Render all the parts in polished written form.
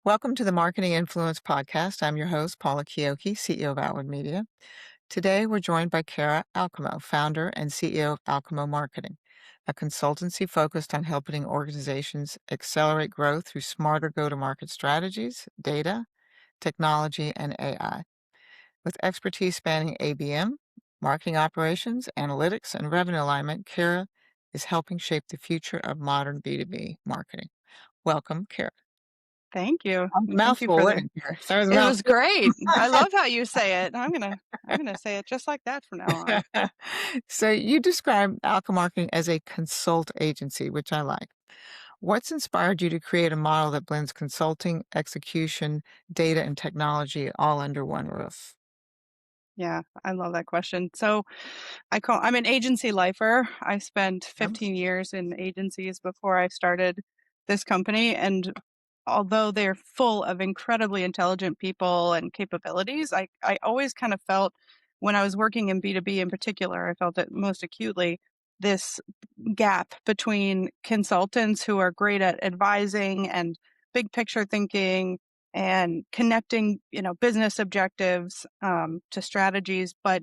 Welcome to the Marketing Influence Podcast. I'm your host, Paula Kioki, CEO of Outward Media. Today, we're joined by Kara Alcamo, founder and CEO of Alcamo Marketing, a consultancy focused on helping organizations accelerate growth through smarter go-to-market strategies, data, technology, and AI. With expertise spanning ABM, marketing operations, analytics, and revenue alignment, Kara is helping shape the future of modern B2B marketing. Welcome, Kara. Thank you. And thank you Mouthful, for wasn't the it, Kara? That was a It was mouthful. great. I love how you say it. I'm gonna say it just like that from now on. So you describe Alka Marketing as a consult agency, which I like. What's inspired you to create a model that blends consulting, execution, data, and technology all under one roof? Yeah, I love that question. I'm an agency lifer. I spent Yep. 15 years in agencies before I started this company, and although they're full of incredibly intelligent people and capabilities, I always kind of felt when I was working in B2B in particular, I felt it most acutely, this gap between consultants who are great at advising and big picture thinking and connecting, business objectives to strategies, but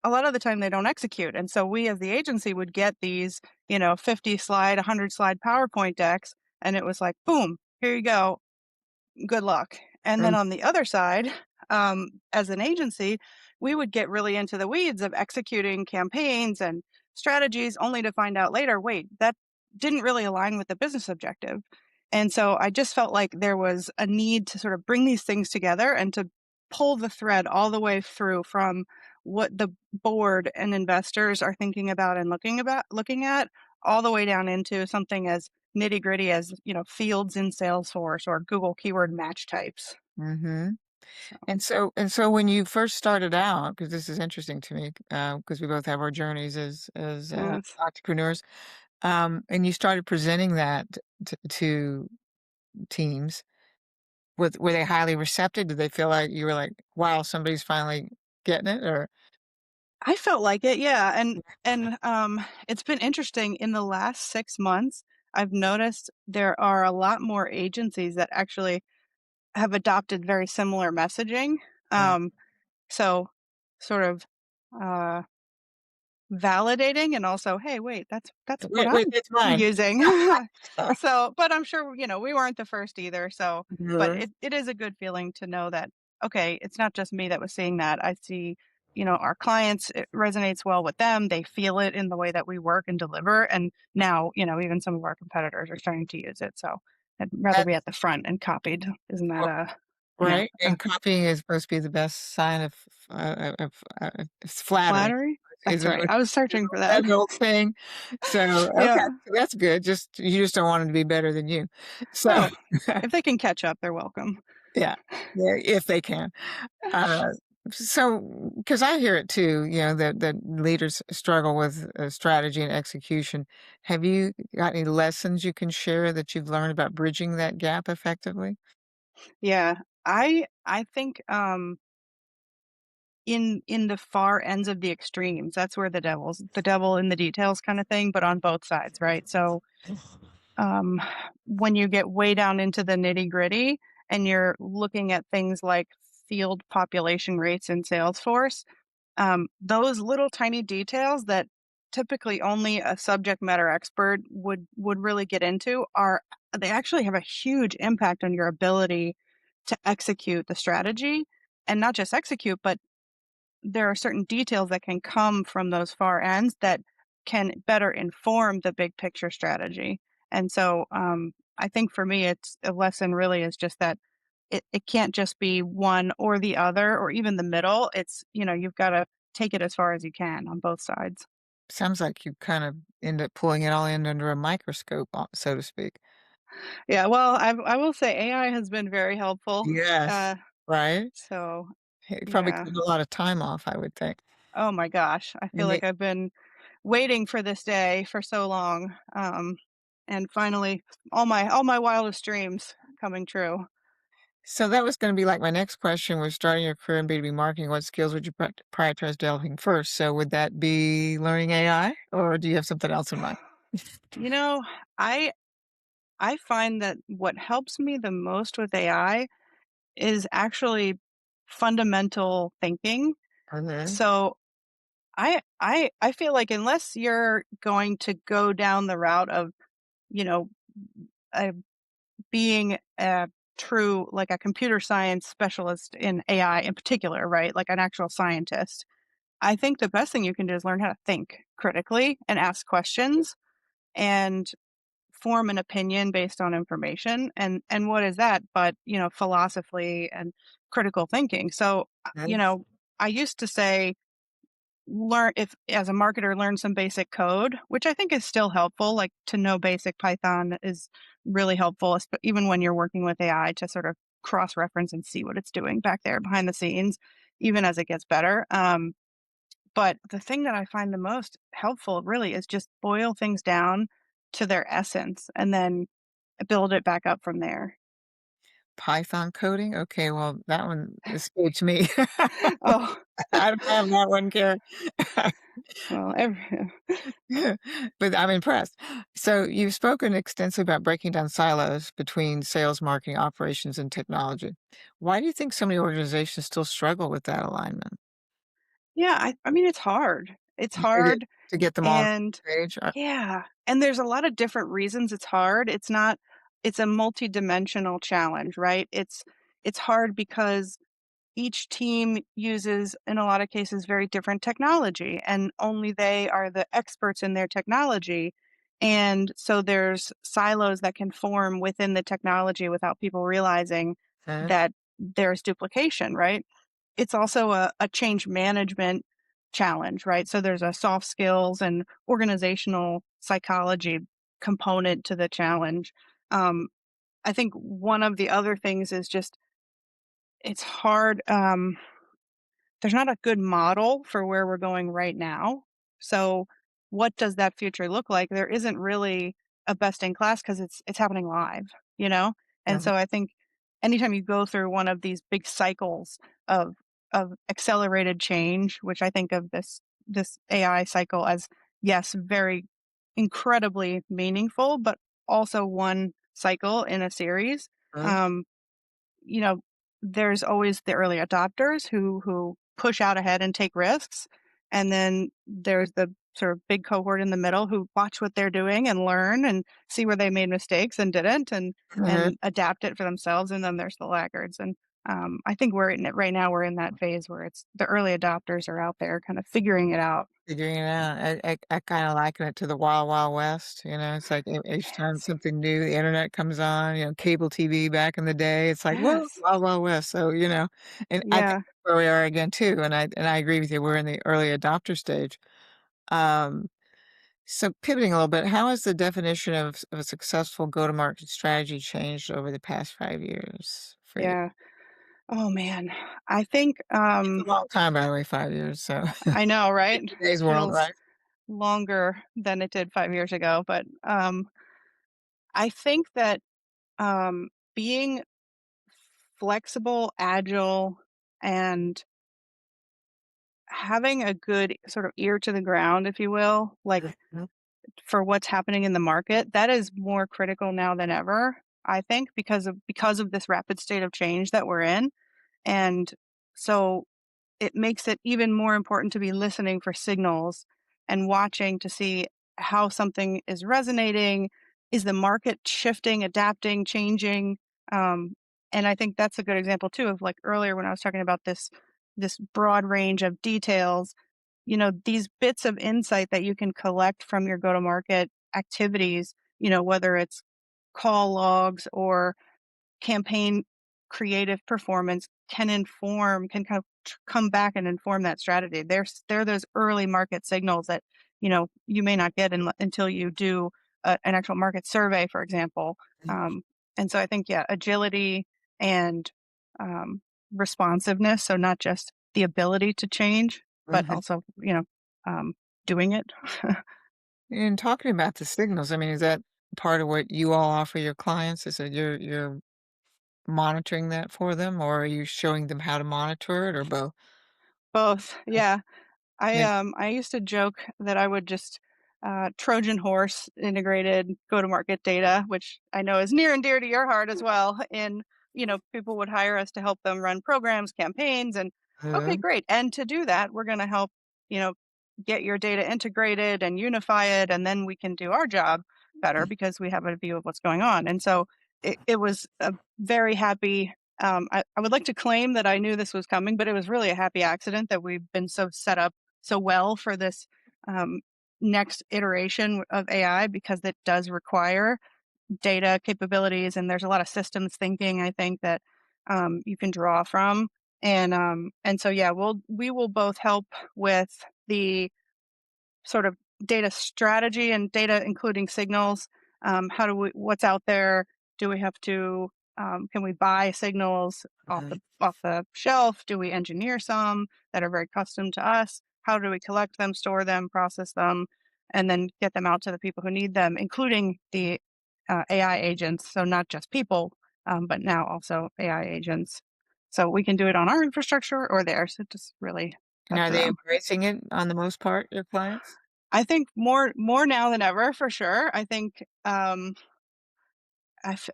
a lot of the time they don't execute. And so we as the agency would get these, 50 slide, 100 slide PowerPoint decks, and it was like, boom, here you go, good luck. And then Mm, on the other side, as an agency, we would get really into the weeds of executing campaigns and strategies only to find out later, wait, that didn't really align with the business objective. And so I just felt like there was a need to sort of bring these things together and to pull the thread all the way through from what the board and investors are thinking about and looking at all the way down into something as nitty gritty as, fields in Salesforce or Google keyword match types. mm-hmm. So, And so when you first started out, because this is interesting to me, because we both have our journeys as yes. entrepreneurs, and you started presenting that to teams. Were they highly receptive? Did they feel like you were like, "Wow, somebody's finally getting it," or I felt like it, yeah, and it's been interesting in the last 6 months, I've noticed there are a lot more agencies that actually have adopted very similar messaging, Mm. um, so sort of, uh validating and also, "Hey, wait, that's what Wait, I'm it's mine. using." So, but I'm sure, we weren't the first either, so but Mhm. it is a good feeling to know that, okay, it's not just me that was seeing that. I see, our clients, it resonates well with them. They feel it in the way that we work and deliver, and now, even some of our competitors are starting to use it, so I'd rather That be at the front and copied. Isn't that r a yeah, right, and copying is supposed to be the best sign it's flattery. flattery? Is That's it right. I was searching for that. that old saying? So, okay, Yeah. so that's good, you just don't want them to be better than you. So, Oh, if they can catch up, they're welcome. yeah, yeah, if they can. Uh, so, because I hear it too, that leaders struggle with strategy and execution. Have you got any lessons you can share that you've learned about bridging that gap effectively? Yeah, I think, in the far ends of the extremes, that's where the devil in the details kinda thing, but on both sides, right? So, um, when you get way down into the nitty-gritty and you're looking at things like field population rates in Salesforce, those little tiny details that typically only a subject matter expert would really get into are they actually have a huge impact on your ability to execute the strategy, and not just execute, but there are certain details that can come from those far ends that can better inform the big picture strategy. And so, I think for me, it's a lesson really is just that it can't just be one or the other or even the middle. It's, you've got to take it as far as you can on both sides. Sounds like you kind of end up pulling it all in under a microscope, so to speak. Yeah, well, I will say AI has been very helpful. Yes, Uh, right? so It probably yeah. took a lot of time off, I would think. Oh my gosh, I feel And like it I've been waiting for this day for so long, and finally, all my wildest dreams coming true. So that was gonna be like my next question was starting your career in B2B marketing, what skills would you prioritize developing first? So would that be learning AI, or do you have something else in mind? You know, I I find that what helps me the most with AI is actually fundamental thinking. Mhm. So I feel like unless you're going to go down the route of, you know, uh, being a true like a computer science specialist in AI in particular, right? Like an actual scientist. I think the best thing you can do is learn how to think critically and ask questions and form an opinion based on information. And what is that but, philosophy and critical thinking. So, That's I used to say learn if as a marketer learn some basic code, which I think is still helpful, like to know basic Python is really helpful, even when you're working with AI to sort of cross reference and see what it's doing back there behind the scenes, even as it gets better. But the thing that I find the most helpful really is just boil things down to their essence and then build it back up from there. Python coding? Okay, well, that one escapes me. Oh, I don't have that one, Kara. well, But I'm impressed. So you've spoken extensively about breaking down silos between sales, marketing, operations, and technology. Why do you think so many organizations still struggle with that alignment? yeah, I mean, it's hard. It's To get hard, to get them all on and the page? yeah, and there's a lot of different reasons it's hard. It's a multidimensional challenge, right? It's hard because each team uses, in a lot of cases, very different technology, and only they are the experts in their technology. And so there's silos that can form within the technology without people realizing Uh, that there's duplication, right? It's also a change management challenge, right? So there's a soft skills and organizational psychology component to the challenge. Um, I think one of the other things is just it's hard. There's not a good model for where we're going right now. So what does that future look like? There isn't really a best in class because it's happening live, you know? And uh-huh, so I think anytime you go through one of these big cycles of of accelerated change, which I think of this AI cycle as yes, very incredibly meaningful, but also one cycle in a series. uh, Um, you know, there's always the early adopters who push out ahead and take risks, and then there's the sort of big cohort in the middle who watch what they're doing and learn and see where they made mistakes and didn't uh-huh. and adapt it for themselves, and then there's the laggards, and, I think we're in it right now, we're in that phase where it's the early adopters are out there kind of figuring it out. Figuring it out. I kinda liken it to the Wild Wild West, it's like each time Yes. something new, the internet comes on, cable TV back in the day, it's like, "Whoa, Yes. Wild Wild West." So, and I think Yeah. that's where we are again too, and I agree with you, we're in the early adopter stage. Um, so pivoting a little bit, how has the definition of a successful go-to-market strategy changed over the past 5 years for you? Yeah. Oh, man. I think, It's a long time, by the way, 5 years, so I know, right? in today's world, Feels right? longer than it did 5 years ago, but, I think that, being flexible, agile, and having a good sort of ear to the ground, if you will, like, Mhm, for what's happening in the market, that is more critical now than ever, I think, because of this rapid state of change that we're in, and so it makes it even more important to be listening for signals and watching to see how something is resonating. Is the market shifting, adapting, changing? Um, and I think that's a good example too of like earlier when I was talking about this broad range of details. These bits of insight that you can collect from your go-to-market activities. Whether it's call logs or campaign creative performance can kind of come back and inform that strategy. There are those early market signals that you may not get until you do an actual market survey, for example. Um, and so I think yeah, agility and um, responsiveness. So not just the ability to change, but mhm. also um, doing it. In talking about the signals, I mean, is that part of what you all offer your clients? Is that you're monitoring that for them, or are you showing them how to monitor it, or both? Both, yeah. I Yeah. I used to joke that I would just Trojan horse integrated go-to-market data, which I know is near and dear to your heart as well. And people would hire us to help them run programs, campaigns, and okay, Mhm. great. And to do that, we're going to help you know get your data integrated and unify it, and then we can do our job better because we have a view of what's going on. And so it was a very happy. I would like to claim that I knew this was coming, but it was really a happy accident that we've been so set up so well for this um, next iteration of AI because it does require data capabilities, and there's a lot of systems thinking, I think, that you can draw from. And so yeah, we will both help with the sort of data strategy and data including signals. How do we what's out there? Do we have to can we buy signals Mhm. off the shelf? Do we engineer some that are very custom to us? How do we collect them, store them, process them, and then get them out to the people who need them, including the AI agents? So not just people, but now also AI agents. So we can do it on our infrastructure or theirs. It just really And up are to they them. embracing it on the most part, your clients? I think more now than ever, for sure. I think,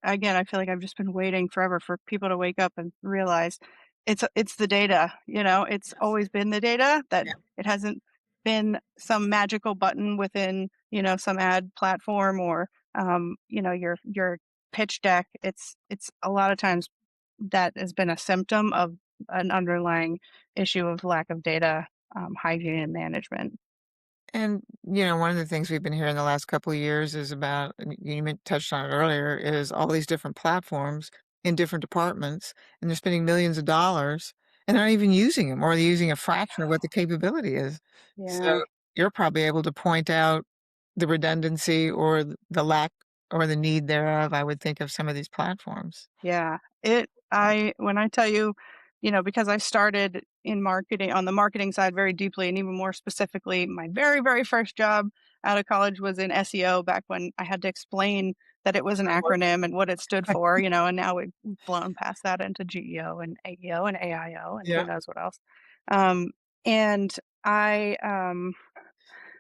again, I feel like I've just been waiting forever for people to wake up and realize it's the data, it's Yes. always been the data, that Yeah. it hasn't been some magical button within, some ad platform or, your pitch deck. It's a lot of times that has been a symptom of an underlying issue of lack of data, hygiene and management. And, one of the things we've been hearing the last couple of years is about, and touched on it earlier, is all these different platforms in different departments, and they're spending millions of dollars and they're not even using them, or they're using a fraction of what the capability is. So Yeah. you're probably able to point out the redundancy or the lack or the need thereof, I would think, of some of these platforms. Yeah. When I tell you, because I started in marketing on the marketing side very deeply and even more specifically, my very, very first job out of college was in SEO back when I had to explain that it was an acronym and what it stood for, and now we've blown past that into GEO and AEO and AIO and who Yeah. knows what else. Um, and I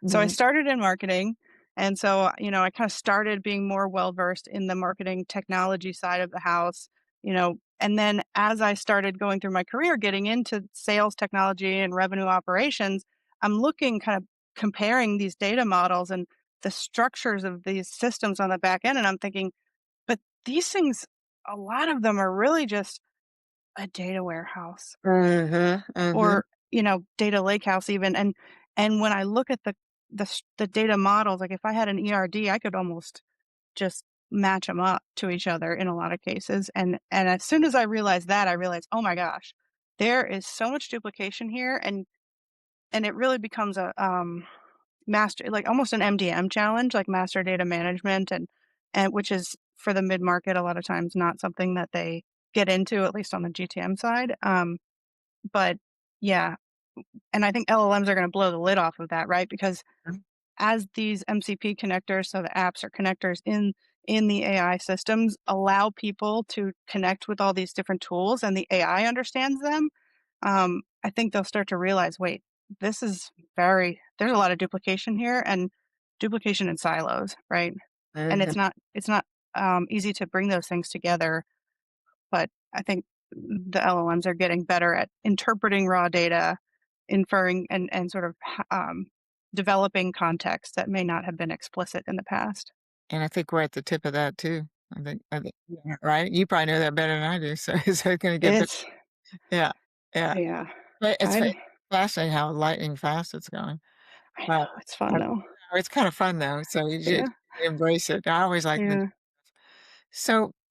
So I Mhm. started in marketing. And so, I kind of started being more well versed in the marketing technology side of the house, and then as I started going through my career, getting into sales technology and revenue operations, I'm looking kind of comparing these data models and the structures of these systems on the back end. And I'm thinking, but these things, a lot of them are really just a data warehouse Mhm, mhm. or, data lakehouse even, and when I look at the data models, like, if I had an ERD, I could almost just match them up to each other in a lot of cases, and as soon as I realized that, I realized, "Oh my gosh, there is so much duplication here," and it really becomes a, master like, almost an MDM challenge, like master data management, and which is for the mid-market a lot of times not something that they get into, at least on the GTM side, but yeah, and I think LLMs are gonna blow the lid off of that, right? Because as these MCP connectors, so the apps or connectors in the AI systems allow people to connect with all these different tools and the AI understands them, I think they'll start to realize, wait, there's a lot of duplication here and duplication in silos, right? And Mhm. it's not easy to bring those things together, but I think the LLMs are getting better at interpreting raw data, inferring and sort of developing context that may not have been explicit in the past. And I think we're at the tip of that too. I think, yeah, right? You probably know that better than I do, so so it's gonna get better. It's Yeah, yeah. yeah, But it's I fascinating how lightning fast it's going. I Uh, know it's fun I though. it's kinda fun though, so you should Yeah, embrace it. I always like the yeah.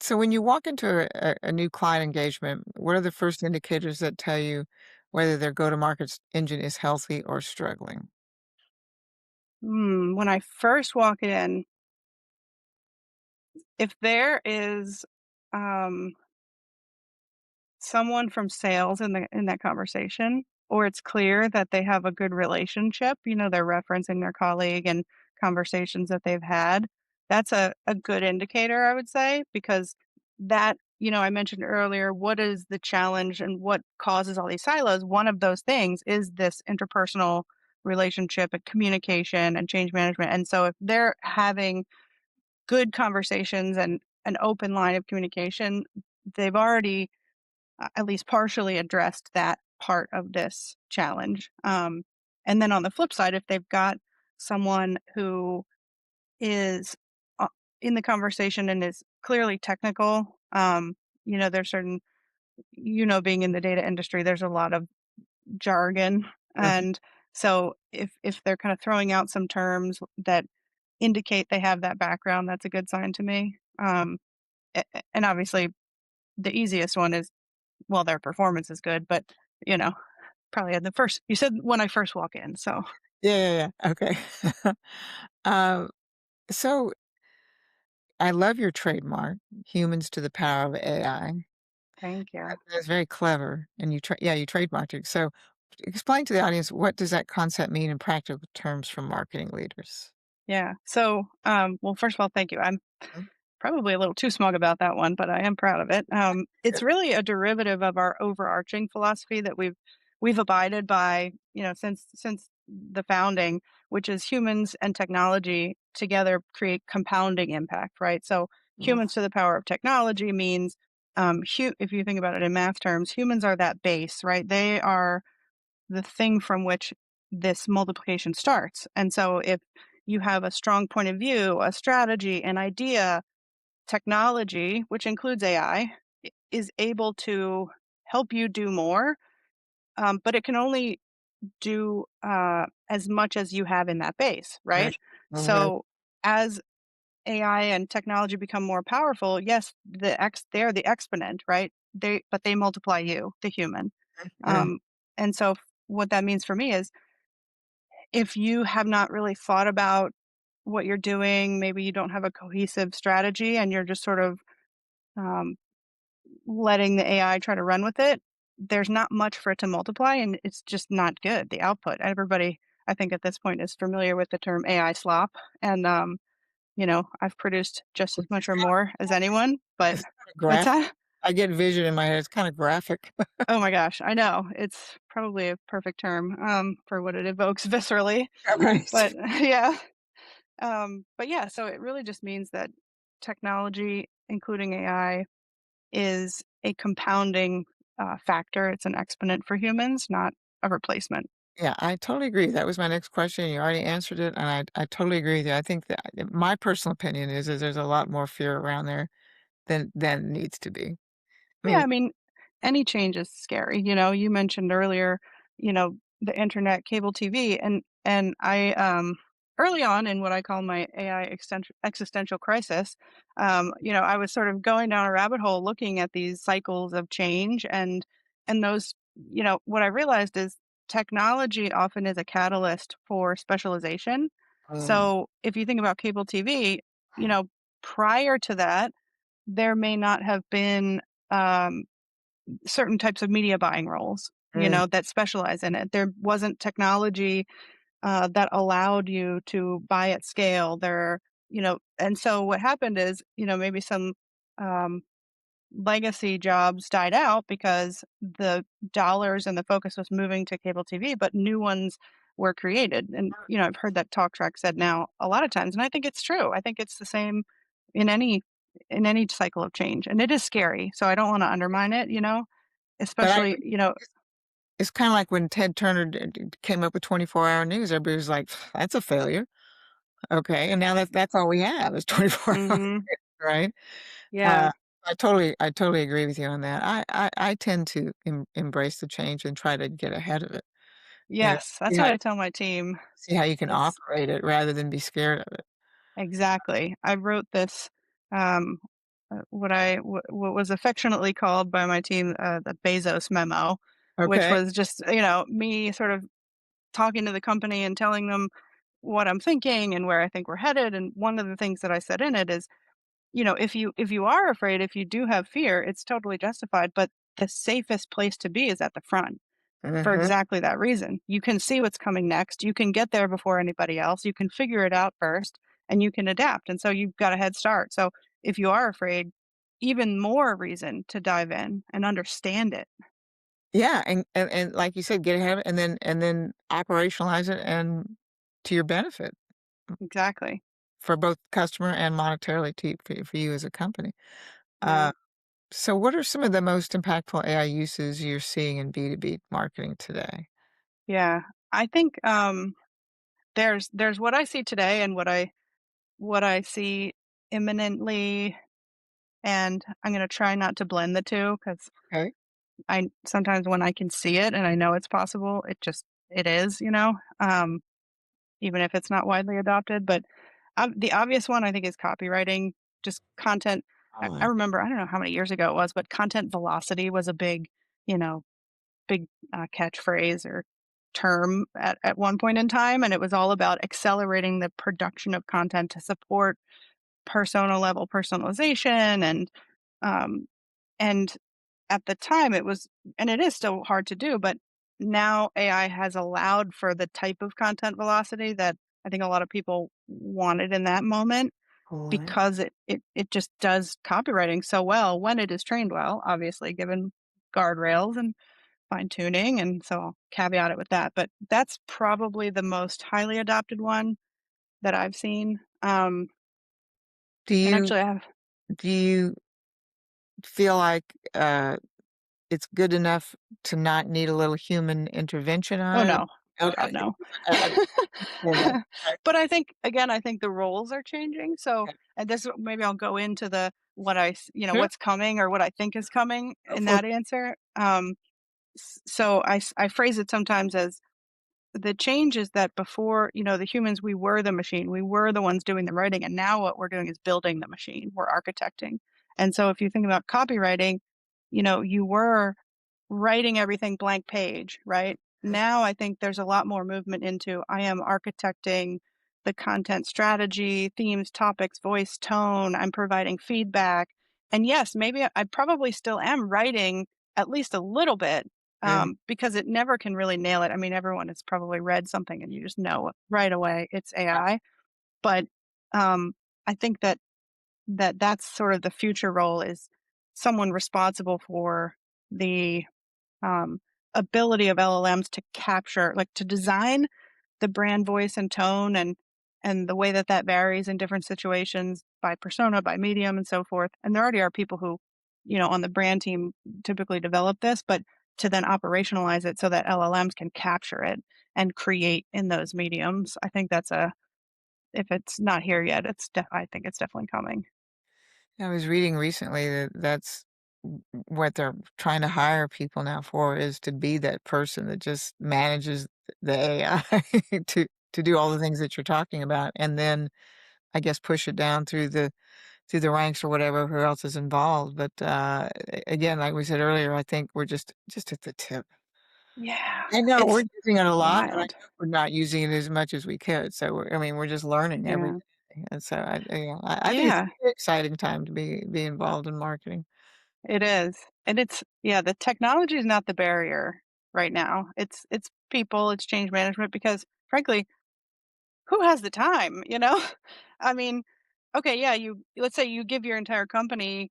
so when you walk into a new client engagement, what are the first indicators that tell you whether their go-to-market engine is healthy or struggling? When I first walk in, if there is um someone from sales in that conversation, or it's clear that they have a good relationship, they're referencing their colleague and conversations that they've had. That's a good indicator, I would say, because that, I mentioned earlier, what is the challenge and what causes all these silos? One of those things is this interpersonal relationship and communication and change management. And so if they're having good conversations and an open line of communication, they've already at least partially addressed that part of this challenge. And then on the flip side, if they've got someone who is uh, in the conversation and is clearly technical, there's certain, being in the data industry, there's a lot of jargon. Mhm. And so if they're kind of throwing out some terms that indicate they have that background, that's a good sign to me. And obviously, the easiest one is, well, their performance is good, but you know, probably at the first. You said when I first walk in, so Yeah, yeah, yeah. Okay. Um, so I love your trademark, "Humans to the power of AI." thank you. That's very clever, and you trademarked it. So explain to the audience, what does that concept mean in practical terms for marketing leaders? Yeah. So, well, first of all, thank you. I'm Mhm. probably a little too smug about that one, but I am proud of it. It's Good. really a derivative of our overarching philosophy that we've abided by, since the founding, which is humans and technology together create compounding impact, right? So, humans to the power of technology means, if you think about it in math terms, humans are that base, right? They are the thing from which this multiplication starts. And so, if you have a strong point of view, a strategy, an idea, technology, which includes AI, is able to help you do more, but it can only do as much as you have in that base, Mhm, right? mhm, So as AI and technology become more powerful, yes, they're the exponent, right? They multiply you, the human. mhm. Um, and so what that means for me is if you have not really thought about what you're doing, maybe you don't have a cohesive strategy and you're just sort of um, letting the AI try to run with it, there's not much for it to multiply, and it's just not good, the output. Everybody, I think, at this point is familiar with the term AI slop, and, I've produced just as much or more as anyone, but It's kinda what's graphic. that? I get vision in my head, it's kinda graphic. Oh my gosh, I know. It's probably a perfect term, for what it evokes viscerally, Right. but yeah. But yeah, so it really just means that technology, including AI, is a compounding factor. It's an exponent for humans, not a replacement. Yeah, I totally agree. That was my next question, you already answered it, and I totally agree with you. I think that my personal opinion is there's a lot more fear around there than needs to be. I Yeah, mean, I mean, any change is scary. You mentioned earlier, the internet, cable TV, and I early on in what I call my AI existential crisis, I was sort of going down a rabbit hole looking at these cycles of change and those, what I realized is technology often is a catalyst for specialization. mm, So if you think about cable TV, you know, prior to that, there may not have been um, certain types of media buying roles, mm, that specialize in it. There wasn't technology that allowed you to buy at scale. And so what happened is, maybe some um, legacy jobs died out because the dollars and the focus was moving to cable TV, but new ones were created. And, I've heard that talk track said now a lot of times, and I think it's true. I think it's the same in any cycle of change. And it is scary. So I don't want to undermine it, but I especially, it's kinda like when Ted Turner came up with 24-hour news, everybody was like, "That's a failure." Okay, and now that's all we have is 24 hours, mhm, right? yeah. Uh, I totally agree with you on that. I tend to embrace the change and try to get ahead of it, Yes, see that's how what I tell my team. you can It's operate it rather than be scared of it. exactly. I wrote this, um, what was affectionately called by my team, the Bezos memo, which Okay. was just, me sort of talking to the company and telling them what I'm thinking and where I think we're headed. And one of the things that I said in it is, if you are afraid, if you do have fear, it's totally justified, but the safest place to be is at the front. For Mhm. exactly that reason. You can see what's coming next. You can get there before anybody else. You can figure it out first and you can adapt. And so you've got a head start. So if you are afraid, even more reason to dive in and understand it. Yeah, and like you said, get ahead of it and then operationalize it and to your benefit Exactly. for both customer and monetarily to for you as a company. Yeah. Uh, so what are some of the most impactful AI uses you're seeing in B2B marketing today? Yeah. I think, there's what I see today and what I see imminently, and I'm gonna try not to blend the 2 because Okay. I sometimes when I can see it and I know it's possible, it is, even if it's not widely adopted, but, the obvious one I think is copywriting, just content. I Oh, remember, I don't know how many years ago it was, but content velocity was a you know, big, catchphrase or term at one point in time, and it was all about accelerating the production of content to support persona level personalization um, and at the time it was and it is still hard to do, but now AI has allowed for the type of content velocity that I think a lot of people wanted in that moment boy. because it just does copywriting so well when it is trained well, obviously given guardrails and fine tuning, and so I'll caveat it with that, but that's probably the most highly adopted one that I've seen, Do and you actually I have do you feel like, it's good enough to not need a little human intervention oh, on it? no. Oh, Okay. god, no. I understand that. Okay, But I think again, I think the roles are changing, so okay. and this maybe I'll go into the Sure, what's coming or what I think is coming go in for it. that answer, so I phrase it sometimes as the change is that before, the humans, we were the machine. We were the ones doing the writing, and now what we're doing is building the machine. We're architecting. And so if you think about copywriting, you were writing everything blank page, right? Now I think there's a lot more movement into I am architecting the content strategy, themes, topics, voice, tone. I'm providing feedback. And yes, maybe I probably still am writing at least a little bit Yeah. because it never can really nail it. I mean, everyone has probably read something and you just know right away it's AI. But um, I think that's sort of the future role is someone responsible for the um, ability of LLMs to capture, like to design the brand voice and tone and the way that that varies in different situations by persona, by medium, and so forth. And there already are people who, on the brand team typically develop this, but to then operationalize it so that LLMs can capture it and create in those mediums. I think that's a if it's not here yet, I think it's definitely coming. I was reading recently that that's what they're trying to hire people now for is to be that person that just manages the AI to do all the things that you're talking about, and then I guess push it down through the ranks or whatever, who else is involved. But again, like we said earlier, I think we're just at the tip. Yeah, I know we're it's using it a lot, and I wild. know we're not using it as much as we could. So I mean, we're just learning every Yeah. day, and so I think it's Yeah. a very exciting time to be involved in marketing. It is, and it's yeah, the technology is not the barrier right now. It's people, it's change management because frankly, who has the time, you know? I mean, okay, yeah, let's say you give your entire company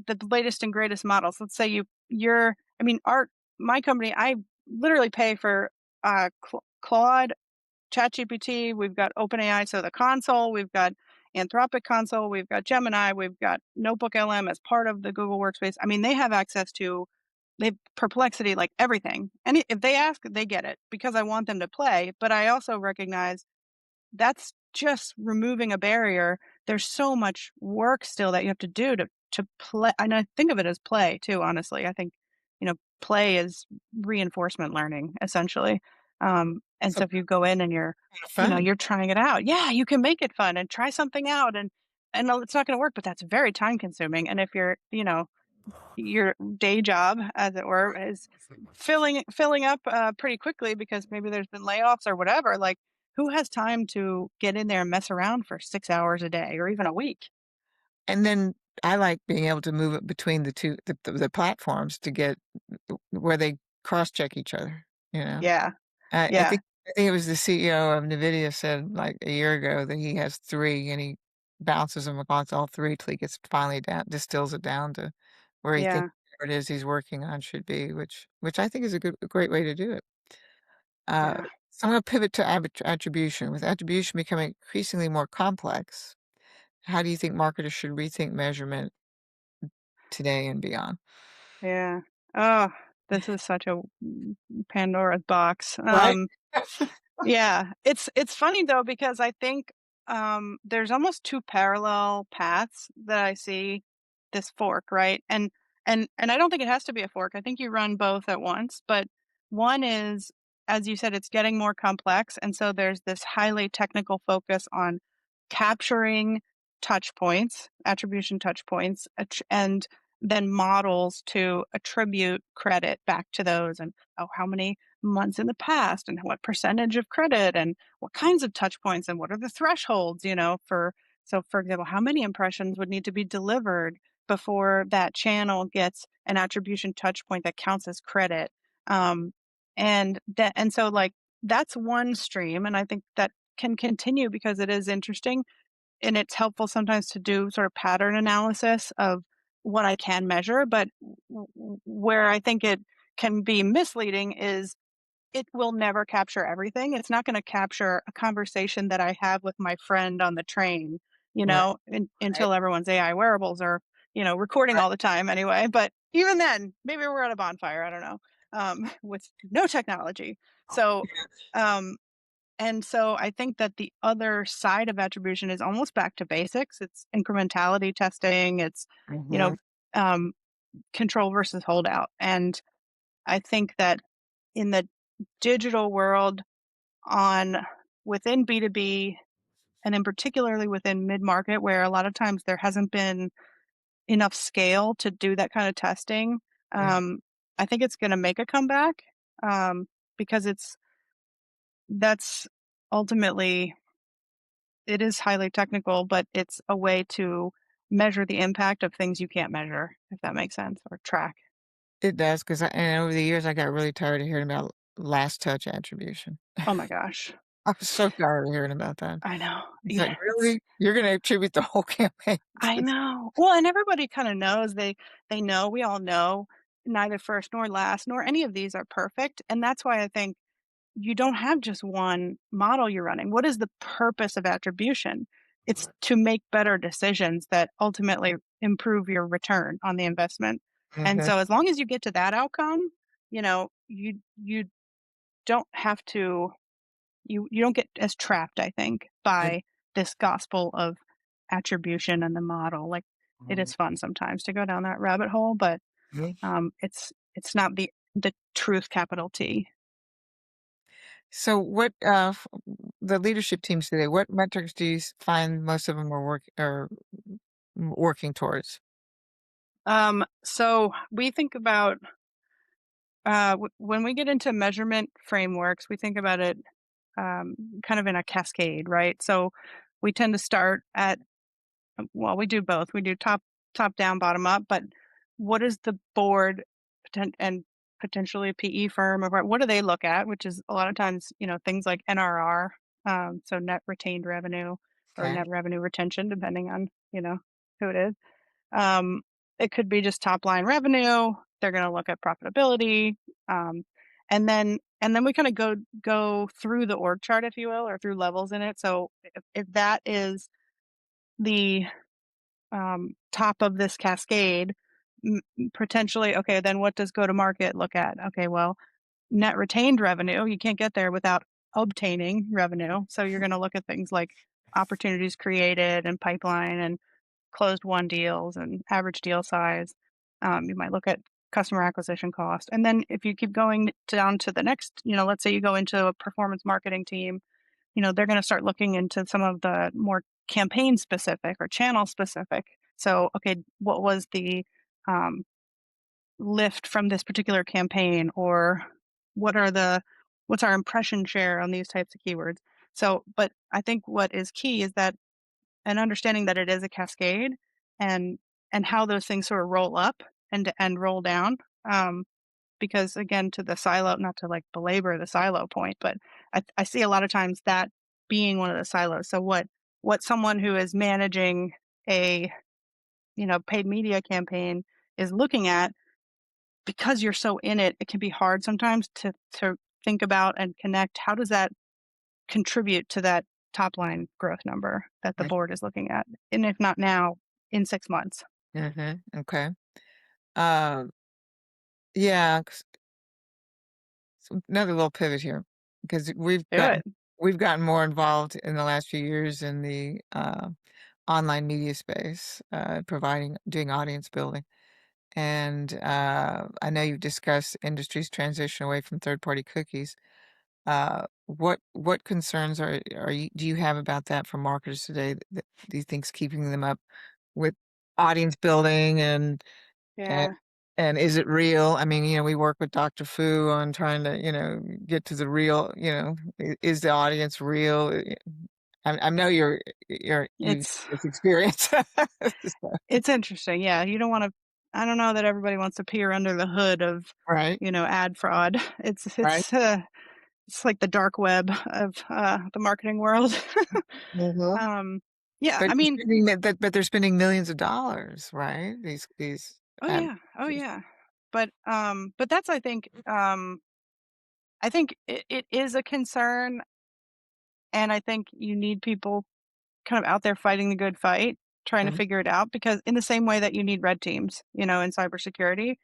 the latest and greatest models. Let's say you're I mean, our my company, I literally pay for Claude, ChatGPT, we've got OpenAI, so the console, we've got Anthropic console, we've got Gemini, we've got Notebook LM as part of the Google Workspace. I mean, they have access to they have Perplexity, like everything. And if they ask, they get it because I want them to play. But I also recognize that's just removing a barrier. There's so much work still that you have to do to play, and I think of it as play too, honestly. I think, play is reinforcement learning essentially. And So so if you go in and kind of fun. you're trying it out, yeah, you can make it fun and try something out and it's not going to work, but that's very time consuming. And if your day job, as it were, is filling up, pretty quickly because maybe there's been layoffs or whatever, like, who has time to get in there and mess around for 6 hours a day or even a week? And then I like being able to move it between the platforms to get where they cross check each other, you know? Yeah, I yeah, think it was the CEO of NVIDIA said, like, a year ago that he has 3 and he bounces them across all 3 till he gets finally down distills it down to where he thinks yeah. it is he's working on should be, which I think is a great way to do it. Uh, Yeah. so I'm gonna pivot to attribution. With attribution becoming increasingly more complex, how do you think marketers should rethink measurement today and beyond? Yeah. Oh, this is such a Pandora's box. Right? Yeah, it's funny though because I think there's almost two parallel paths that I see this fork, right? And I don't think it has to be a fork. I think you run both at once, but one is, as you said, it's getting more complex, and so there's this highly technical focus on capturing touch points, attribution touch points, and then models to attribute credit back to those, and oh, how many months in the past and what percentage of credit and what kinds of touch points and what are the thresholds, for so for example, how many impressions would need to be delivered before that channel gets an attribution touch point that counts as credit. Um, and so like that's one stream, and I think that can continue because it is interesting and it's helpful sometimes to do sort of pattern analysis of what I can measure. But where I think it can be misleading is it will never capture everything. It's not going to capture a conversation that I have with my friend on the train, Right, right, until everyone's AI wearables are, recording right. all the time anyway. But even then, maybe we're at a bonfire. I don't know, with no technology. So, um, and so I think that the other side of attribution is almost back to basics. It's incrementality testing. It's, you know, Mhm. um, control versus holdout. And I think that in the digital world on within B2B and in particularly within mid-market where a lot of times there hasn't been enough scale to do that kind of testing, Mhm. um, I think it's gonna make a comeback, because that's ultimately it is highly technical, but it's a way to measure the impact of things you can't measure, if that makes sense, or track. It does, 'cause and over the years, I got really tired of hearing about last touch attribution. Oh my gosh. I was so tired of hearing about that. I know. It's like, Yeah, it's "Really? You're gonna attribute the whole campaign I to" know. Well, and everybody kinda knows, they know, we all know neither first nor last, nor any of these are perfect, and that's why I think you don't have just one model you're running. What is the purpose of attribution? It's to make better decisions that ultimately improve your return on the investment. And Mhm. so as long as you get to that outcome, you don't have to you don't get as trapped, I think, It by this gospel of attribution and the model. Like it Mhm. is fun sometimes to go down that rabbit hole, but Mhm. it's not the truth capital T. So what, the leadership teams today, what metrics do you find most of them are working towards? So we think about when we get into measurement frameworks, we think about it um, kind of in a cascade, right? So we tend to start at well, we do both. We do top down, bottom up. But what is the board and potentially a PE firm or what do they look at? Which is a lot of times things like NRR, so net retained revenue or Okay. net revenue retention, depending on who it is. Um, it could be just top line revenue. They're going to look at profitability, um, and then we kind of go through the org chart, if you will, or through levels in it. So if that is the top of this cascade, potentially, okay, then what does go to market look at? Okay, well, net retained revenue, you can't get there without obtaining revenue. So you're going to look at things like opportunities created and pipeline and closed won deals and average deal size. You might look at customer acquisition cost. And then if you keep going down to the next, let's say you go into a performance marketing team, they're going to start looking into some of the more campaign specific or channel specific. So, okay, what was the um, lift from this particular campaign, or what are what's our impression share on these types of keywords? So, but I think what is key is that and understanding that it is a cascade and how those things sort of roll up and roll down. Um, because again, to the silo, not to like belabor the silo point, but I see a lot of times that being one of the silos. So what someone who is managing a paid media campaign is looking at because you're so in it, it can be hard sometimes to think about and connect how does that contribute to that top line growth number that the board is looking at, and if not now, in 6 months. Mm-hmm. Okay. Um, yeah. So another little pivot here, because Do it. we've gotten more involved in the last few years in the online media space, providing doing audience building, and I know you've discussed industry's transition away from third party cookies. What concerns are you do you have about that for marketers today? That do you think's keeping them up with audience building and Yeah. and is it real? I mean, we work with Dr. Fu on trying to, get to the real, is the audience real? I know you've It's this experience. So it's interesting, yeah, you don't wanna I don't know that everybody wants to peer under the hood of, right, ad fraud. right. It's like the dark web of, the marketing world. Mhm. Um, yeah, But I they're mean spending but they're spending millions of dollars, right? These oh, yeah, oh, advertisers. yeah. But that's I think it is a concern, and I think you need people kind of out there fighting the good fight, trying to Mhm, figure it out because in the same way that you need red teams, in cybersecurity,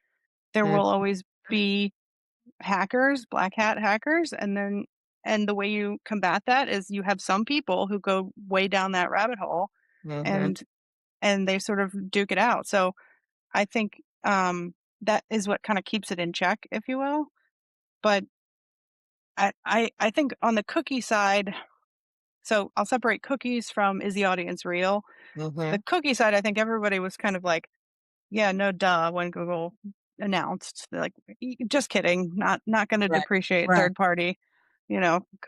there mhm, will always be hackers, black hat hackers, and the way you combat that is you have some people who go way down that rabbit hole mhm, and they sort of duke it out. So I think that is what kind of keeps it in check, if you will. But I think on the cookie side, so I'll separate cookies from is the audience real. The mhm. cookie side, I think everybody was kind of like, yeah, no, duh, when Google announced, they're like, Just kidding, not going to Right, depreciate right. third party,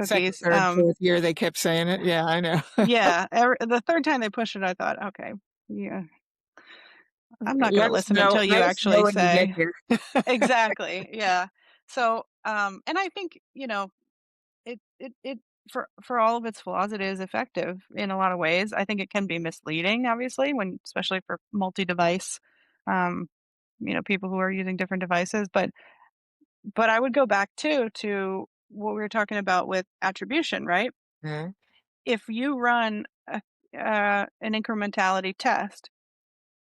Second, cookies." 3rd, 4th year, they kept saying it. Yeah, I know. Yeah, the third time they pushed it, I thought, okay, yeah, I'm not going to listen until you Let us know actually when you get say here. exactly, yeah. So, and I think it for all of its flaws, it is effective in a lot of ways. I think it can be misleading, obviously, when especially for multi-device, um, people who are using different devices. But I would go back too to what we were talking about with attribution, right? Mhm, If you run an incrementality test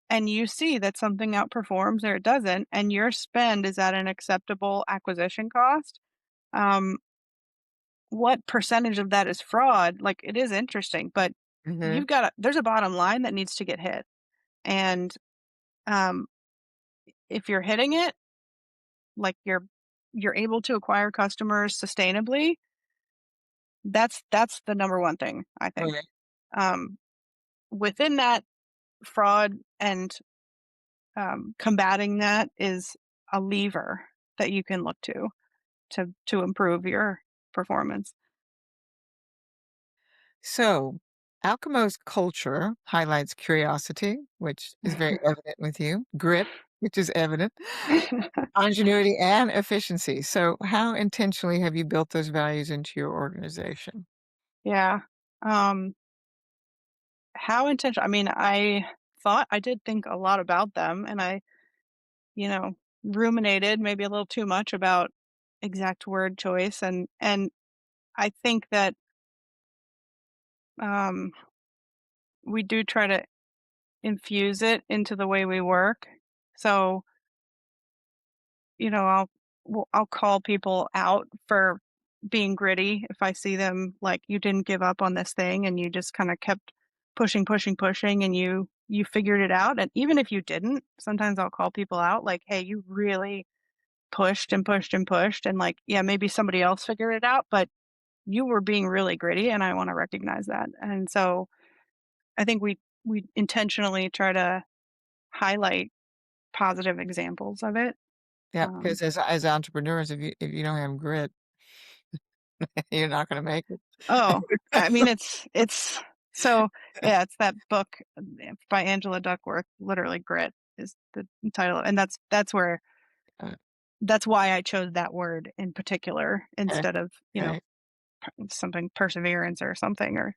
and you see that something outperforms or it doesn't, and your spend is at an acceptable acquisition cost, um, what percentage of that is fraud? Like, it is interesting, but mhm, there's a bottom line that needs to get hit. And um, if you're hitting it, like you're able to acquire customers sustainably, that's the number one thing, I think. right. Um, within that, fraud and combating that is a lever that you can look to improve your performance. So, Alchemo's culture highlights curiosity, which is very evident with you, grit, which is evident, ingenuity, and efficiency. So, how intentionally have you built those values into your organization? Yeah. Um, how intentional? I mean, I did think a lot about them, and you know, ruminated maybe a little too much about exact word choice, and I think that um, we do try to infuse it into the way we work. So, I'll call people out for being gritty if I see them like you didn't give up on this thing and you just kind of kept pushing, pushing, pushing and you figured it out. And even if you didn't, sometimes I'll call people out like, hey, you really pushed and pushed and pushed and like, yeah, maybe somebody else figured it out, but you were being really gritty and I want to recognize that. And so I think we intentionally try to highlight positive examples of it. Yeah, Um, because as entrepreneurs, if you don't have grit, you're not going to make it. Oh, I mean, it's so yeah, it's that book by Angela Duckworth, literally Grit is the title, and Uh, that's why I chose that word in particular okay, instead of, okay. something perseverance or something or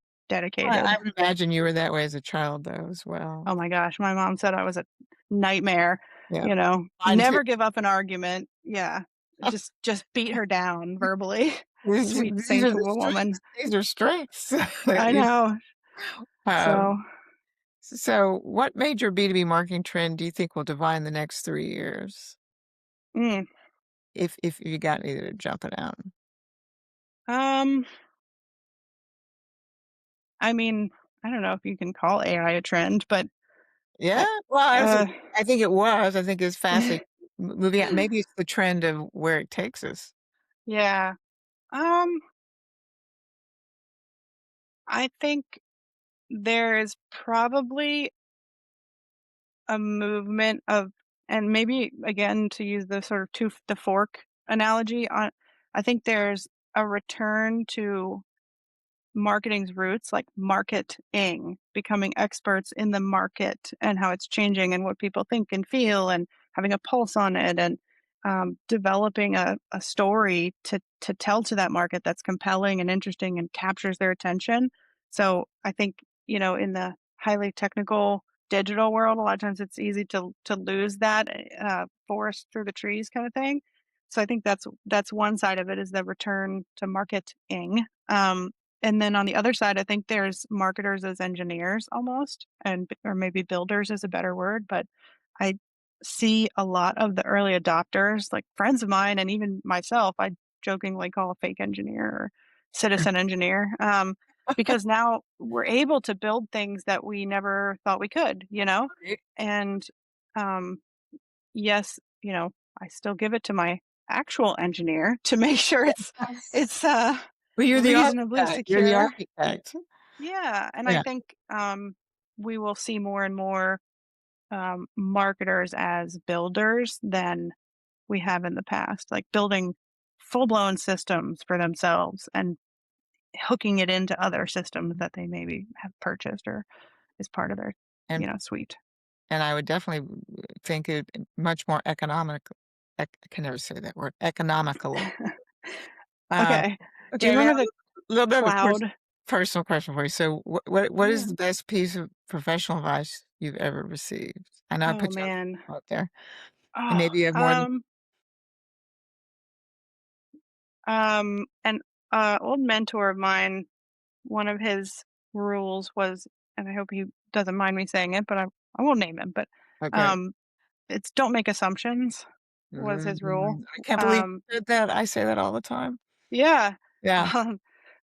I dedicated. would imagine you were that way as a child, though, as well. Oh my gosh, my mom said I was a nightmare. Yeah. you know, Mine too. never give up an argument. Yeah. Just beat her down verbally. Sweet These are saint of the a woman. strengths. These are strengths. I know. Um, So, so what major B2B marketing trend do you think will define the next 3 years? mm, If you got either to jump it out. um, I mean, I don't know if you can call AI a trend, but Yeah? I, Well, uh, I think it was. I think it's fastly moving out. Maybe it's the trend of where it takes us. yeah. Um, I think there is probably a movement of, and maybe again to use the sort of tooth the fork analogy on, I think there's a return to marketing's roots, like marketing, becoming experts in the market and how it's changing and what people think and feel and having a pulse on it and developing a story to tell to that market that's compelling and interesting and captures their attention. So I think, in the highly technical digital world, a lot of times it's easy to lose that forest through the trees kind of thing. So I think that's one side of it is the return to marketing. And then on the other side, I think there's marketers as engineers almost, or maybe builders is a better word, but I see a lot of the early adopters, like friends of mine and even myself, I jokingly call a fake engineer or citizen engineer, because now we're able to build things that we never thought we could, Right. and um, yes, I still give it to my actual engineer to make sure it's Well, you're the reasonably architect. You're the secure. architect. Yeah, and I Yeah, think, we will see more and more, marketers as builders than we have in the past, like building full-blown systems for themselves and hooking it into other systems that they maybe have purchased or is part of their, and suite. I would definitely think it much more economic I can never say that word, economically. Uh, Okay. Do you okay, now remember the a little bit of a cloud? personal question for you. So what is Yeah. the best piece of professional advice you've ever received? I know I Oh, put you on the man. spot there, and Oh, maybe you have more than an, old mentor of mine, one of his rules was, and I hope he doesn't mind me saying it, but I won't name him, but, okay. um, it's "Don't make assumptions," was his rule. I can't believe Um, you said that. I say that all the time. yeah. Yeah,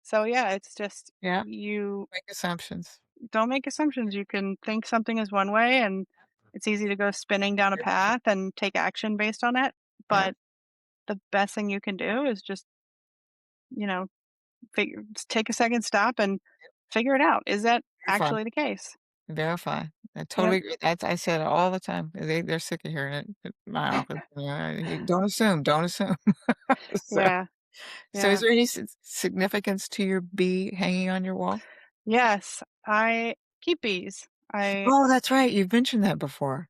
So, yeah, it's just yeah, you make assumptions. don't make assumptions. You can think something is one way, and it's easy to go spinning down a path and take action based on it, Yeah, but the best thing you can do is just, you know, just take a second, stop, and figure it out. Is that verify, actually the case? verify. I Yep. totally agree. I say it all the time. They're sick of hearing it at my office. Don't assume, don't assume. So Yeah, so is yeah. there any significance to your bee hanging on your wall? Yes, I keep bees. I Oh, that's right, you've mentioned that before.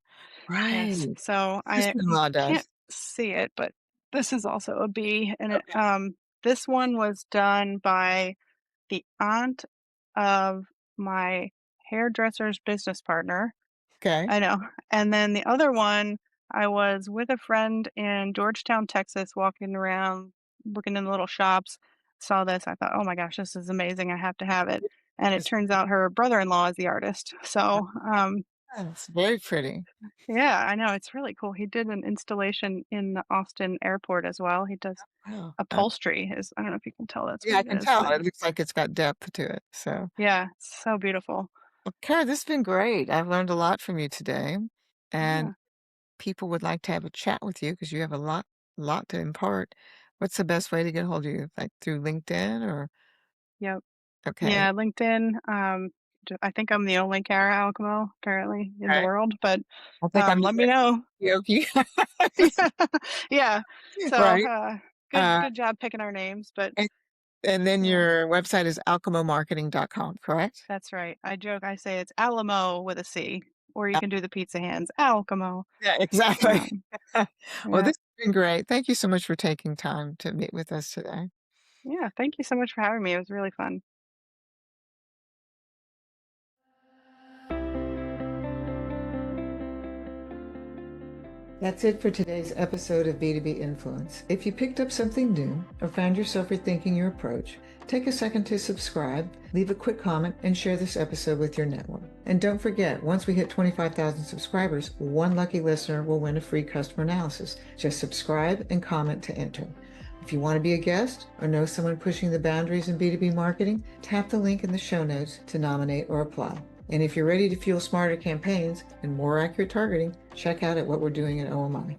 Right. Yes, so I Sister-in-law can't does. see it, but this is also a bee, and Okay. this one was done by the aunt of my hairdresser's business partner. Okay. I know. And then the other one, I was with a friend in Georgetown, Texas, walking around, looking in the little shops, saw this. I thought, oh my gosh, this is amazing. I have to have it. And it It's turns out her brother-in-law is the artist. So, it's very pretty. yeah, I know. It's really cool. He did an installation in the Austin airport as well. He does Wow. upholstery. I don't know if you can tell that's Yeah, what I it can is, tell. but It looks like it's got depth to it, so yeah, it's so beautiful. well, Kara, this has been great. I've learned a lot from you today, and Yeah. people would like to have a chat with you because you have a lot to impart. What's the best way to get hold of you? Like through LinkedIn or Yep. okay. Yeah, LinkedIn, I think I'm the only Kara Alcamo apparently in the Okay. world, but, I think I'm let just me know. Yoki. Yeah. So, Right. good Uh, good job picking our names, but and and then yeah, your website is alchemomarketing.com, correct? that's right. I joke, I say it's Alamo with a C, or you Uh, can do the pizza hands, Alcamo. yeah, exactly. Um, Well, yeah. this has been great. Thank you so much for taking time to meet with us today. Yeah, thank you so much for having me. It was really fun. That's it for today's episode of B2B Influence. If you picked up something new or found yourself rethinking your approach, take a second to subscribe, leave a quick comment, and share this episode with your network. And don't forget, once we hit 25,000 subscribers, one lucky listener will win a free customer analysis. Just subscribe and comment to enter. If you want to be a guest or know someone pushing the boundaries in B2B marketing, tap the link in the show notes to nominate or apply. And if you're ready to fuel smarter campaigns and more accurate targeting, check out what we're doing at OMI.